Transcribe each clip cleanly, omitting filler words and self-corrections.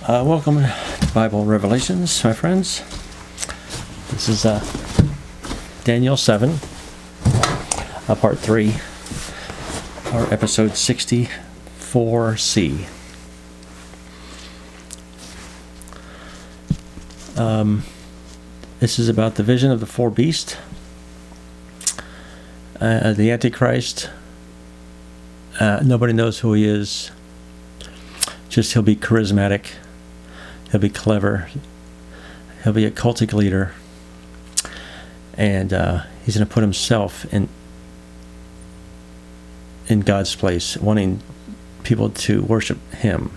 Welcome to Bible Revelations, my friends. This is Daniel 7, part 3, or episode 64C. This is about the vision of the four beasts, the Antichrist. Nobody knows who he is. Just he'll be charismatic. He'll be clever. He'll be a cultic leader. And he's going to put himself in God's place, wanting people to worship him.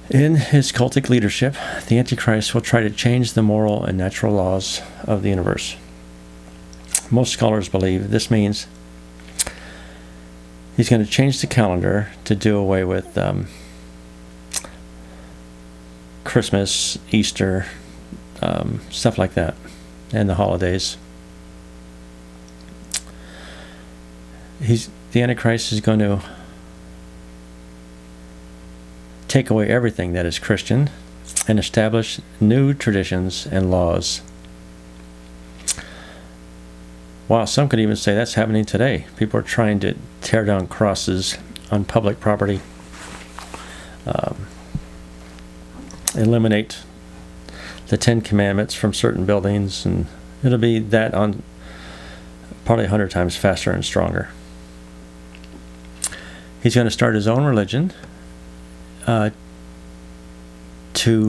In his cultic leadership, the Antichrist will try to change the moral and natural laws of the universe. Most scholars believe this means he's going to change the calendar to do away with Christmas, Easter, stuff like that, and the holidays. The Antichrist is going to take away everything that is Christian and establish new traditions and laws. Wow, some could even say that's happening today. People are trying to tear down crosses on public property, eliminate the 10 Commandments from certain buildings, and it'll be that on probably 100 times faster and stronger. He's going to start his own religion to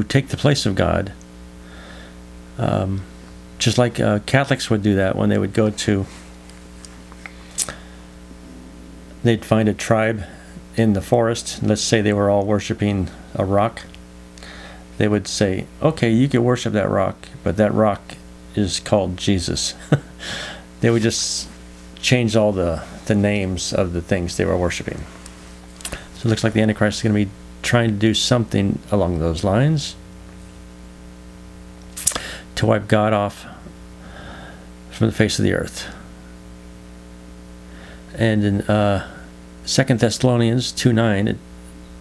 take the place of God. Just like Catholics would do that when they would go they'd find a tribe in the forest. Let's say they were all worshiping a rock. They would say, okay, you can worship that rock, but that rock is called Jesus. They would just change all the names of the things they were worshiping. So it looks like the Antichrist is going to be trying to do something along those lines to wipe God off from the face of the earth. And in 2 Thessalonians 2:9,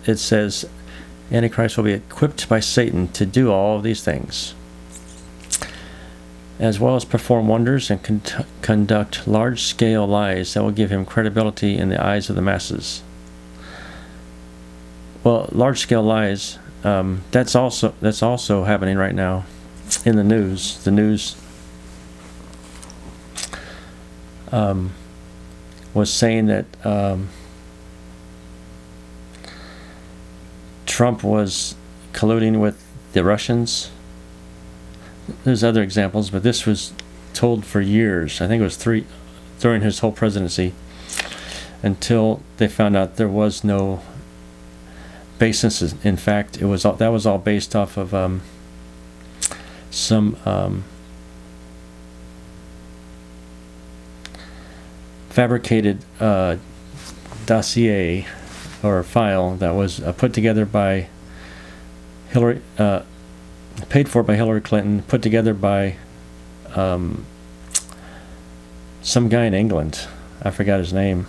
it says, Antichrist will be equipped by Satan to do all of these things, as well as perform wonders and conduct large-scale lies that will give him credibility in the eyes of the masses. Well, large-scale lies, that's also happening right now in the news. The news was saying that Trump was colluding with the Russians. There's other examples, but this was told for years. I think it was during his whole presidency, until they found out there was no basis. In fact, that was all based off of some fabricated dossier or file that was put together by Hillary, paid for by Hillary Clinton, put together by some guy in England. I forgot his name.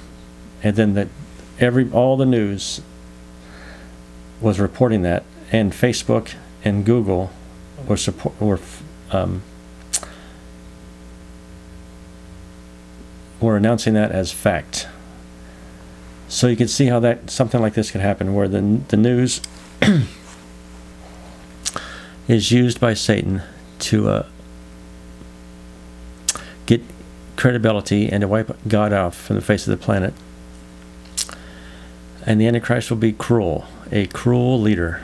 And then all the news was reporting that, and Facebook and Google were announcing that as fact. So you can see how something like this could happen, where the news is used by Satan to get credibility and to wipe God off from the face of the planet. And the Antichrist will be a cruel leader.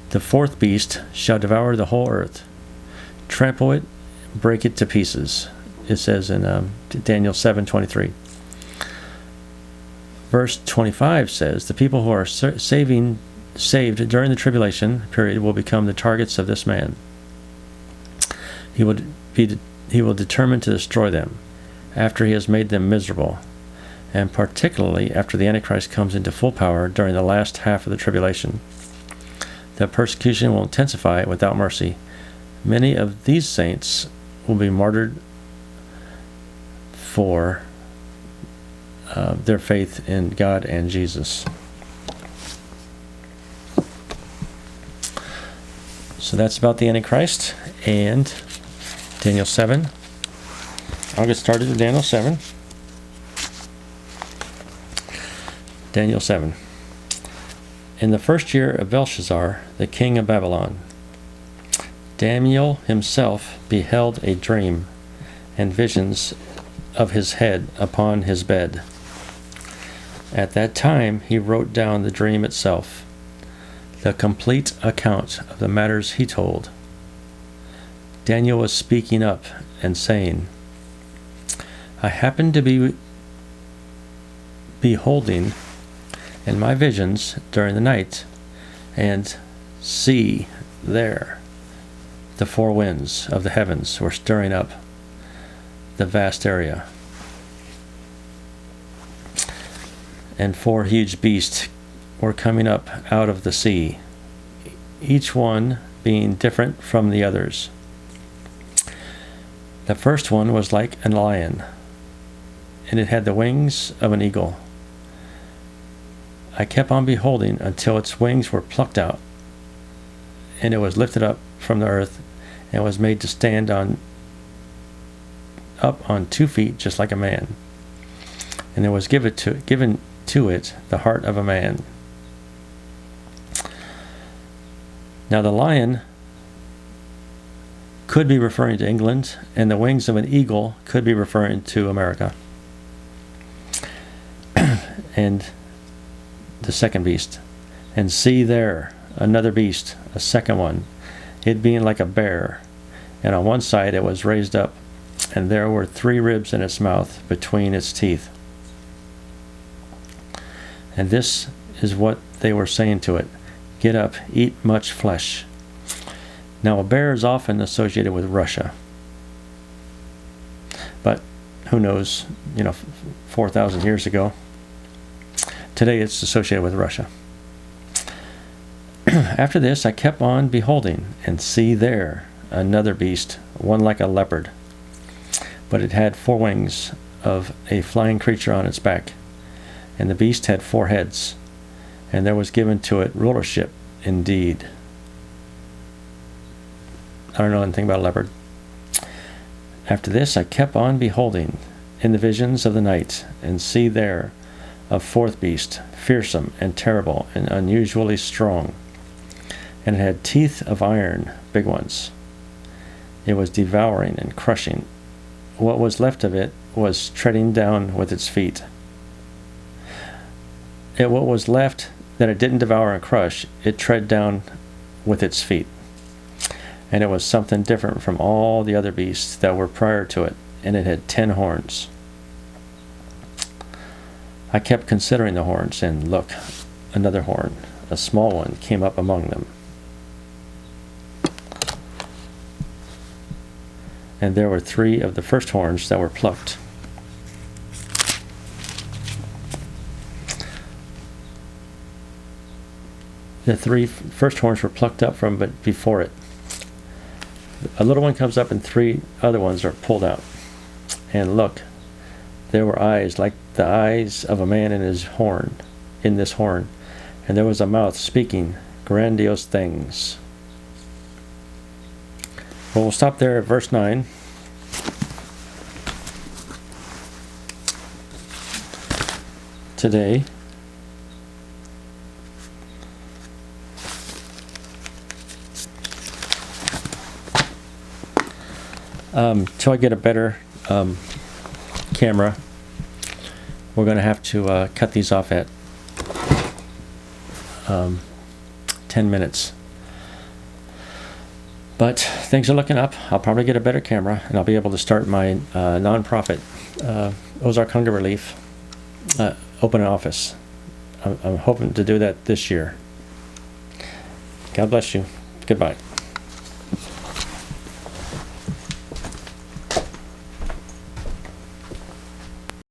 The fourth beast shall devour the whole earth, trample it, break it to pieces. It says in Daniel 7:23. Verse 25 says, the people who are saved during the tribulation period will become the targets of this man. He will determine to destroy them after he has made them miserable, and particularly after the Antichrist comes into full power during the last half of the tribulation. The persecution will intensify without mercy. Many of these saints will be martyred for their faith in God and Jesus. So that's about the Antichrist and Daniel 7. I'll get started in Daniel 7. Daniel 7. In the first year of Belshazzar, the king of Babylon, Daniel himself beheld a dream and visions of his head upon his bed. At that time he wrote down the dream itself, the complete account of the matters he told. Daniel was speaking up and saying, I happened to be beholding in my visions during the night, and see, there, the four winds of the heavens were stirring up the vast area, and four huge beasts were coming up out of the sea, each one being different from the others. The first one was like a lion, and it had the wings of an eagle. I kept on beholding until its wings were plucked out, and it was lifted up from the earth, and was made to stand up on 2 feet, just like a man. And there was given to it the heart of a man. Now the lion could be referring to England, and the wings of an eagle could be referring to America. And the second beast, and see there another beast, a second one, it being like a bear, and on one side it was raised up, and there were 3 ribs in its mouth between its teeth. And this is what they were saying to it, get up, eat much flesh. Now a bear is often associated with Russia, but who knows, 4,000 years ago. Today it's associated with Russia. After this I kept on beholding, and see there another beast, one like a leopard, but it had 4 wings of a flying creature on its back, and the beast had 4 heads, and there was given to it rulership indeed. I don't know anything about a leopard. After this I kept on beholding in the visions of the night, and see there a 4th beast, fearsome and terrible and unusually strong, and it had teeth of iron, big ones. It was devouring and crushing. What was left of it was treading down with its feet. What was left that it didn't devour and crush, it tread down with its feet. And it was something different from all the other beasts that were prior to it, and it had 10 horns. I kept considering the horns, and look, another horn, a small one, came up among them. And there were 3 of the first horns that were plucked. The 3 first horns were plucked up from but before it. A little one comes up, and 3 other ones are pulled out. And look, there were eyes like the eyes of a man in this horn, and there was a mouth speaking grandiose things. Well, we'll stop there at verse 9. Today. Till I get a better camera, we're going to have to cut these off at 10 minutes. But things are looking up. I'll probably get a better camera, and I'll be able to start my nonprofit, Ozark Hunger Relief, open an office. I'm hoping to do that this year. God bless you. Goodbye.